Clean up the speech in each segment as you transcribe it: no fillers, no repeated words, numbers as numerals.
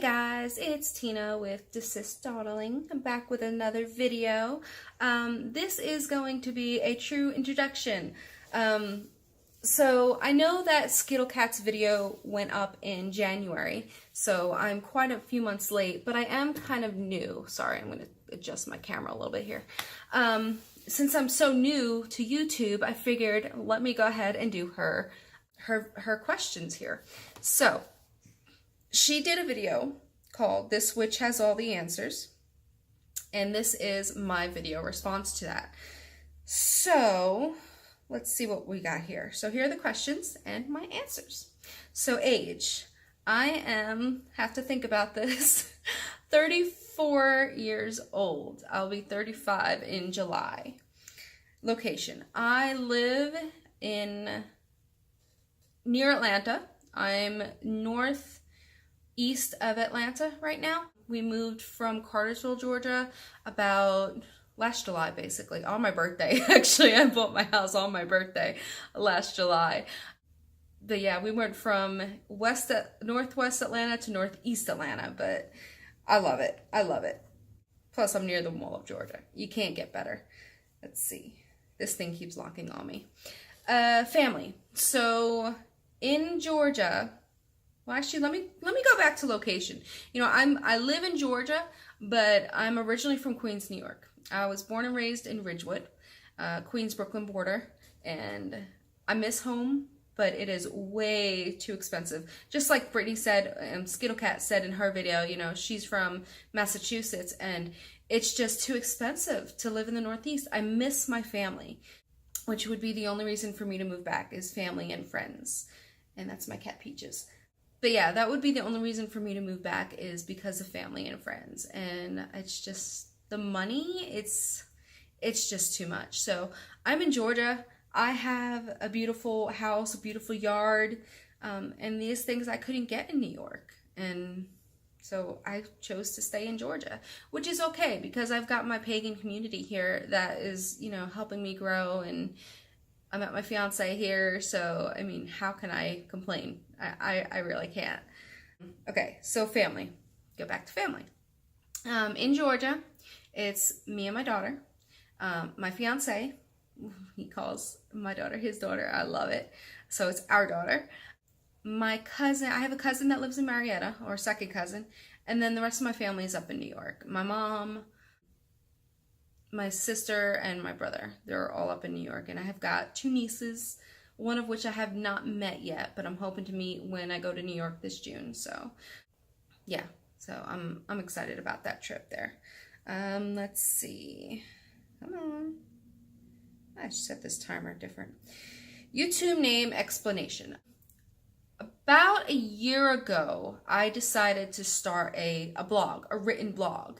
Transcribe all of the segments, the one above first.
guys, it's Tina with Desist Dawdling. I'm back with another video. This is going to be a true introduction. So I know that SkittleKat's video went up in January, so I'm quite a few months late, but I am kind of new. Sorry, I'm going to adjust my camera a little bit here. Since I'm so new to YouTube, I figured let me go ahead and do her questions here. So she did a video called "This Witch Has All the Answers," and this is my video response to that. So let's see what we got here. So here are the questions and my answers. So age, I have to think about this, 34 years old. I'll be 35 in July. Location, I live near Atlanta. I'm northeast of Atlanta right now. We moved from Cartersville, Georgia about last July, basically, on my birthday. Actually, I bought my house on my birthday last July. But yeah, we went from northwest Atlanta to northeast Atlanta, but I love it. I love it. Plus, I'm near the Mall of Georgia. You can't get better. Let's see. This thing keeps locking on me. Family. So in Georgia, well, actually, let me go back to location. You know, I live in Georgia, but I'm originally from Queens, New York. I was born and raised in Ridgewood, Queens, Brooklyn border, and I miss home, but it is way too expensive. Just like Brittany said, SkittleKat said in her video, you know, she's from Massachusetts, and it's just too expensive to live in the Northeast. I miss my family, which would be the only reason for me to move back, is family and friends. And that's my cat Peaches. But yeah, that would be the only reason for me to move back, is because of family and friends. And it's just the money, it's just too much. So I'm in Georgia. I have a beautiful house, a beautiful yard, and these things I couldn't get in New York. And so I chose to stay in Georgia, which is okay because I've got my pagan community here that is, you know, helping me grow, and I met my fiance here. So, I mean, how can I complain? I really can't. Okay, so family. Go back to family. In Georgia, it's me and my daughter, my fiance. He calls my daughter his daughter. I love it. So it's our daughter. My cousin, I have a cousin that lives in Marietta, or second cousin, and then the rest of my family is up in New York. My mom, my sister, and my brother, they're all up in New York. And I have got two nieces, one of which I have not met yet, but I'm hoping to meet when I go to New York this June. So yeah, so I'm excited about that trip there. Let's see. Come on. I should set this timer different. YouTube name explanation. About a year ago, I decided to start a blog, a written blog,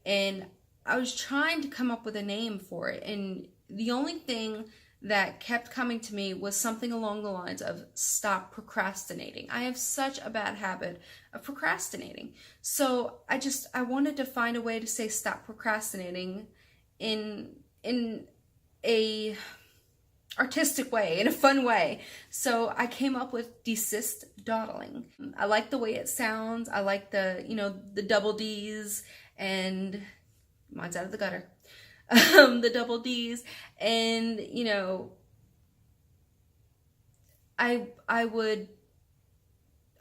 and I was trying to come up with a name for it, and the only thing that kept coming to me was something along the lines of "stop procrastinating." I have such a bad habit of procrastinating, so I wanted to find a way to say "stop procrastinating" in a artistic way, in a fun way. So I came up with Desist Dawdling. I like the way it sounds. I like the, you know, the double D's, and mine's out of the gutter. The double D's, and you know, I would,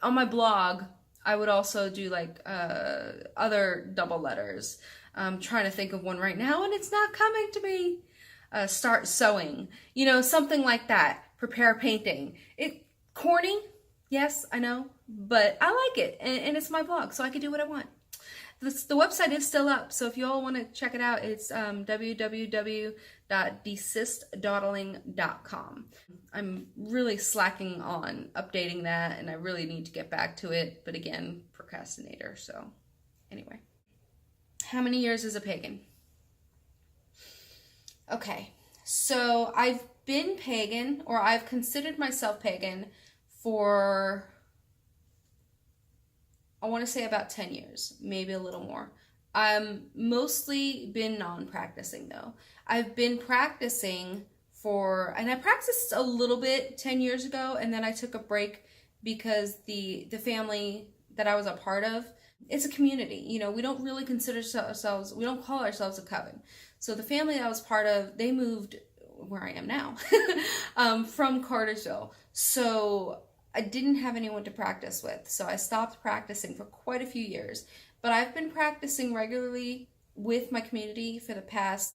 on my blog, I would also do like other double letters. I'm trying to think of one right now, and it's not coming to me. Start sewing, you know, something like that. Prepare painting. It corny, yes, I know, but I like it, and it's my blog, so I can do what I want. The website is still up, so if you all want to check it out, it's www.desistdawdling.com. I'm really slacking on updating that, and I really need to get back to it, but again, procrastinator. So anyway, how many years is a pagan? Okay, so I've been pagan, or I've considered myself pagan for, I want to say about 10 years, maybe a little more. I'm mostly been non-practicing though. I've been practicing and I practiced a little bit 10 years ago, and then I took a break because the family that I was a part of, it's a community. You know, we don't really consider ourselves, we don't call ourselves a coven. So the family that I was part of, they moved where I am now from Cartersville. So I didn't have anyone to practice with. So I stopped practicing for quite a few years. But I've been practicing regularly with my community for the past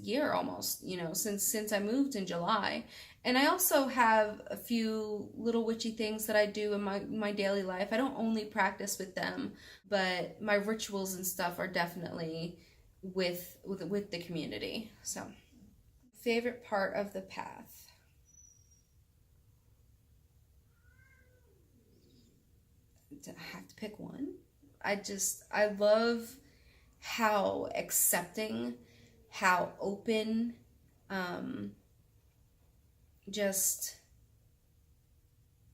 year almost, you know, since I moved in July. And I also have a few little witchy things that I do in my daily life. I don't only practice with them, but my rituals and stuff are definitely with the community. So, favorite part of the path. I have to pick one. I love how accepting, how open, just,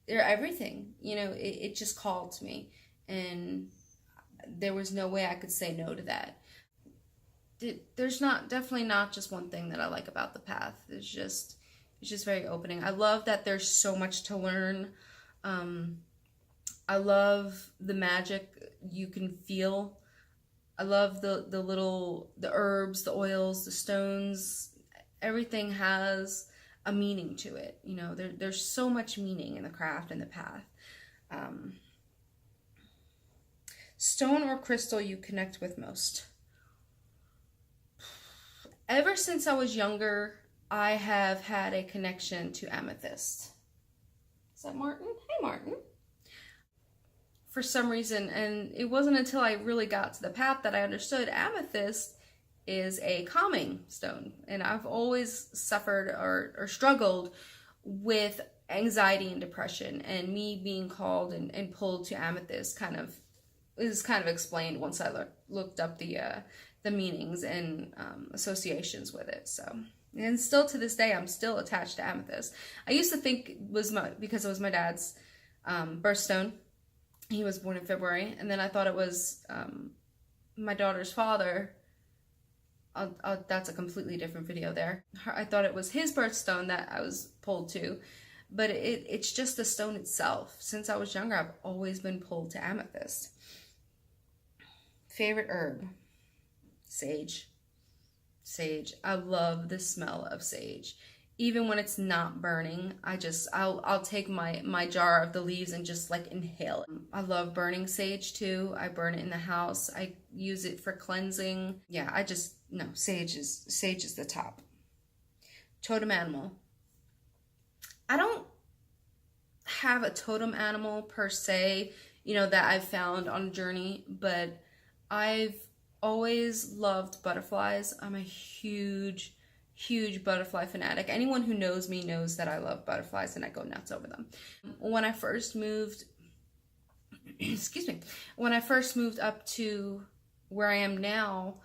they're everything, you know. It just called to me, and there was no way I could say no to that. There's definitely not just one thing that I like about the path. It's just very opening. I love that there's so much to learn. I love the magic you can feel. I love the herbs, the oils, the stones. Everything has a meaning to it. You know, there's so much meaning in the craft and the path. Stone or crystal you connect with most? Ever since I was younger, I have had a connection to amethyst. Is that Martin? Hey, Martin. For some reason, and it wasn't until I really got to the path that I understood amethyst is a calming stone. And I've always suffered or struggled with anxiety and depression, and me being called and pulled to amethyst is kind of explained once I looked up the meanings and associations with it. So, and still to this day, I'm still attached to amethyst. I used to think because it was my dad's birthstone. He was born in February, and then I thought it was my daughter's father. That's a completely different video there. I thought it was his birthstone that I was pulled to, but it's just the stone itself. Since I was younger, I've always been pulled to amethyst. Favorite herb? Sage. Sage. I love the smell of sage. Even when it's not burning, I'll take my jar of the leaves and just like inhale it. I love burning sage too. I burn it in the house. I use it for cleansing. Yeah, sage is the top. Totem animal. I don't have a totem animal per se, you know, that I've found on a journey, but I've always loved butterflies. I'm a huge butterfly fanatic. Anyone who knows me knows that I love butterflies and I go nuts over them. When I first moved, when I first moved up to where I am now,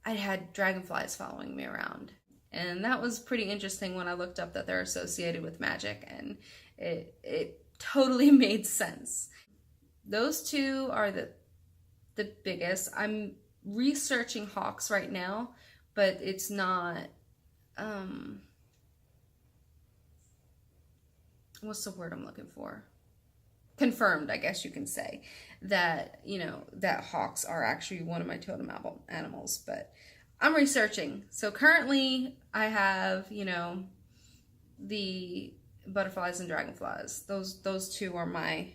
I had dragonflies following me around. And that was pretty interesting when I looked up that they're associated with magic, and it totally made sense. Those two are the biggest. I'm researching hawks right now, but it's not what's the word I'm looking for? Confirmed, I guess you can say, that, you know, that hawks are actually one of my totem animals, but I'm researching. So currently I have, you know, the butterflies and dragonflies. Those two are I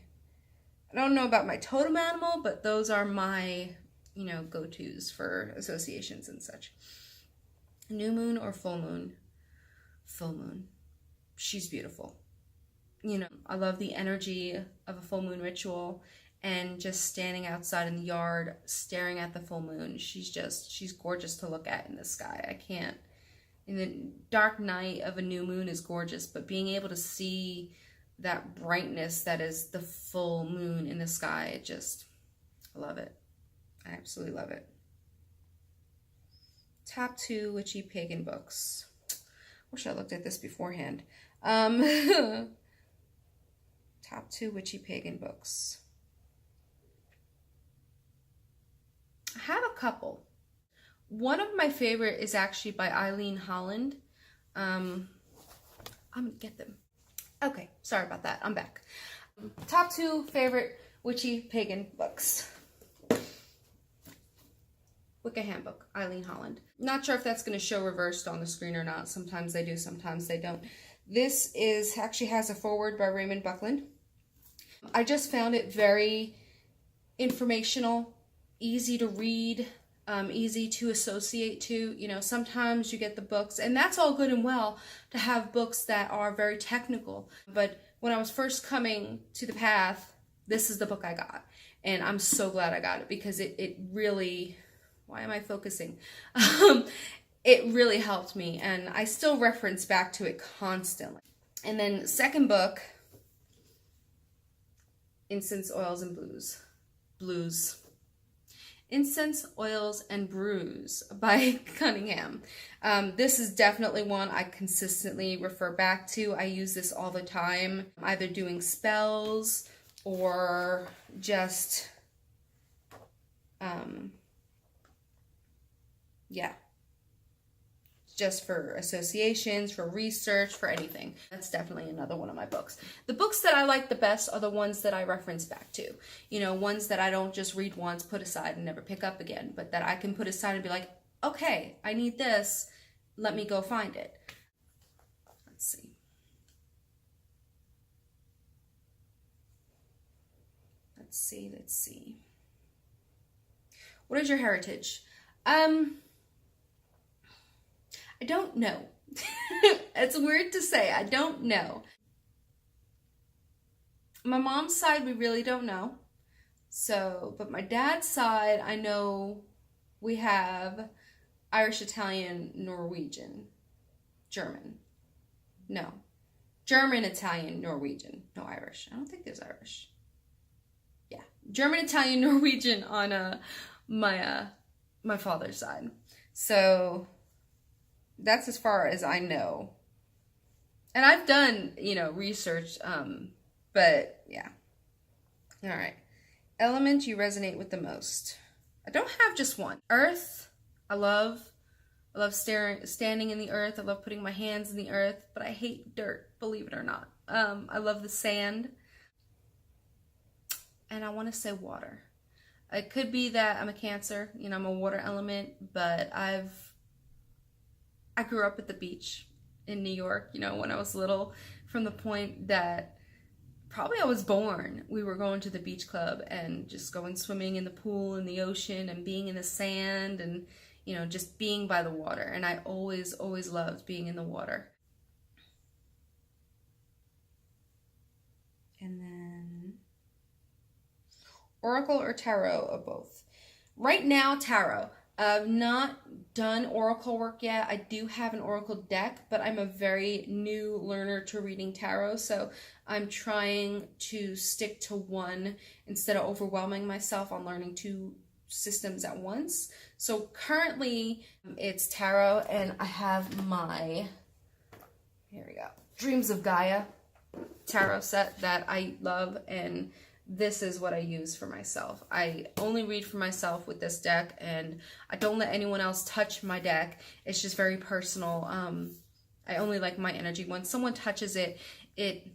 don't know about my totem animal, but those are my, you know, go-tos for associations and such. New moon or full moon? Full moon. She's beautiful. You know, I love the energy of a full moon ritual, and just standing outside in the yard, staring at the full moon. She's gorgeous to look at in the sky. I can't. In the dark night of a new moon is gorgeous, but being able to see that brightness that is the full moon in the sky, I love it. I absolutely love it. Top 2 witchy pagan books. Wish I looked at this beforehand. Top 2 witchy pagan books. I have a couple. One of my favorite is actually by Eileen Holland. I'm gonna get them. Okay, sorry about that. I'm back. Top 2 favorite witchy pagan books. Wicca Handbook, Eileen Holland. Not sure if that's going to show reversed on the screen or not. Sometimes they do, sometimes they don't. This actually has a foreword by Raymond Buckland. I just found it very informational, easy to read, easy to associate to. You know, sometimes you get the books, and that's all good and well to have books that are very technical. But when I was first coming to the path, this is the book I got. And I'm so glad I got it, because it really, why am I focusing? It really helped me, and I still reference back to it constantly. And then second book, Incense, Oils, and Blues. Incense, Oils, and Brews by Cunningham. This is definitely one I consistently refer back to. I use this all the time, either doing spells or just, yeah, just for associations, for research, for anything. That's definitely another one of my books. The books that I like the best are the ones that I reference back to. You know, ones that I don't just read once, put aside, and never pick up again, but that I can put aside and be like, okay, I need this, let me go find it. Let's see. Let's see. What is your heritage? I don't know. It's weird to say. I don't know. My mom's side, we really don't know. So, but my dad's side, I know we have Irish, Italian, Norwegian, German. No. German, Italian, Norwegian. No Irish. I don't think there's Irish. Yeah. German, Italian, Norwegian on my father's side. So that's as far as I know. And I've done, you know, research, but yeah. All right. Element you resonate with the most. I don't have just one. Earth, I love standing in the earth. I love putting my hands in the earth, but I hate dirt, believe it or not. I love the sand. And I want to say water. It could be that I'm a Cancer, you know, I'm a water element, but I grew up at the beach in New York, you know, when I was little, from the point that probably I was born. We were going to the beach club and just going swimming in the pool, in the ocean, and being in the sand, and, you know, just being by the water. And I always loved being in the water. And then Oracle or Tarot, or both. Right now, Tarot. I've not done Oracle work yet. I do have an Oracle deck, but I'm a very new learner to reading Tarot, so I'm trying to stick to one instead of overwhelming myself on learning two systems at once. So currently it's Tarot, and I have my, here we go, Dreams of Gaia tarot set that I love, and this is what I use for myself. I only read for myself with this deck, and I don't let anyone else touch my deck. It's just very personal. I only like my energy. When someone touches it, it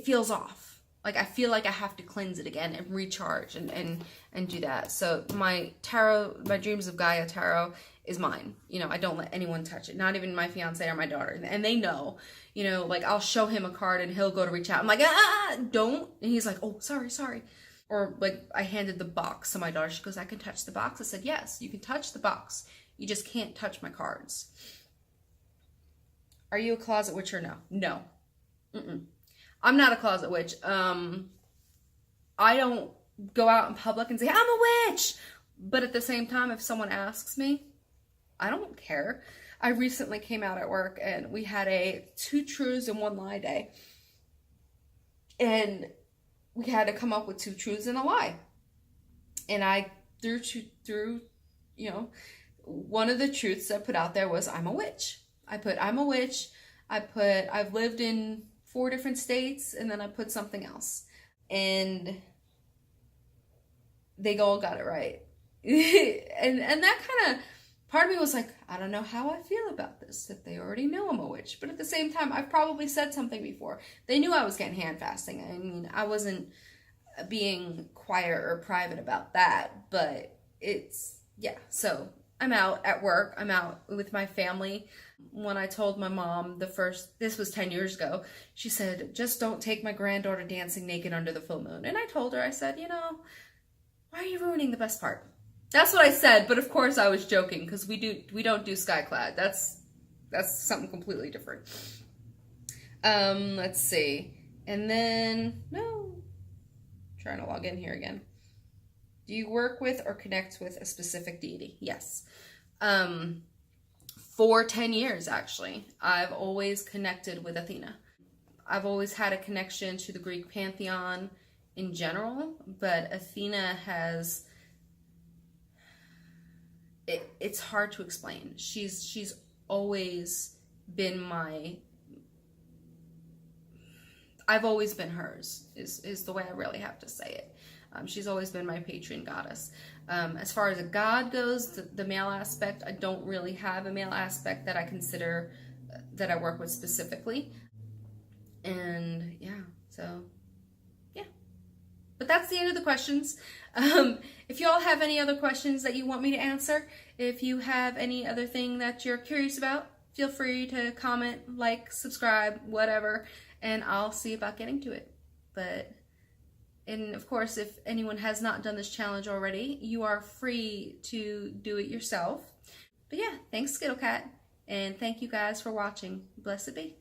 feels off. Like I feel like I have to cleanse it again and recharge and do that. So my tarot, my Dreams of Gaia tarot is mine. You know, I don't let anyone touch it. Not even my fiance or my daughter. And they know, you know, like I'll show him a card and he'll go to reach out. I'm like, don't. And he's like, oh, sorry. Or like I handed the box to my daughter. She goes, I can touch the box. I said, yes, you can touch the box. You just can't touch my cards. Are you a closet witch or no? No. I'm not a closet witch. I don't go out in public and say, I'm a witch. But at the same time, if someone asks me, I don't care. I recently came out at work and we had a 2 truths and 1 lie day. And we had to come up with 2 truths and a lie. And I threw, you know, one of the truths I put out there was I'm a witch. I put I'm a witch. I've lived in 4 different states, and then I put something else. And they all got it right. and that kind of, part of me was like, I don't know how I feel about this, if they already know I'm a witch. But at the same time, I've probably said something before. They knew I was getting hand fasting. I mean, I wasn't, being quiet or private about that, but it's, yeah. So I'm out at work, I'm out with my family. When I told my mom this was 10 years ago, she said, just don't take my granddaughter dancing naked under the full moon. And I told her, I said, why are you ruining the best part? That's what I said, but of course I was joking, because we don't do SkittleKat. That's something completely different. Let's see. And then, no, trying to log in here again. Do you work with or connect with a specific deity? Yes. For 10 years, actually, I've always connected with Athena. I've always had a connection to the Greek pantheon in general, but Athena has, it's hard to explain. She's always been I've always been hers, is the way I really have to say it. She's always been my patron goddess. As far as a god goes, the male aspect, I don't really have a male aspect that I consider that I work with specifically. And yeah, so yeah. But that's the end of the questions. If y'all have any other questions that you want me to answer, if you have any other thing that you're curious about, feel free to comment, like, subscribe, whatever, and I'll see about getting to it. And of course, if anyone has not done this challenge already, you are free to do it yourself. But yeah, thanks SkittleKat, and thank you guys for watching. Blessed be.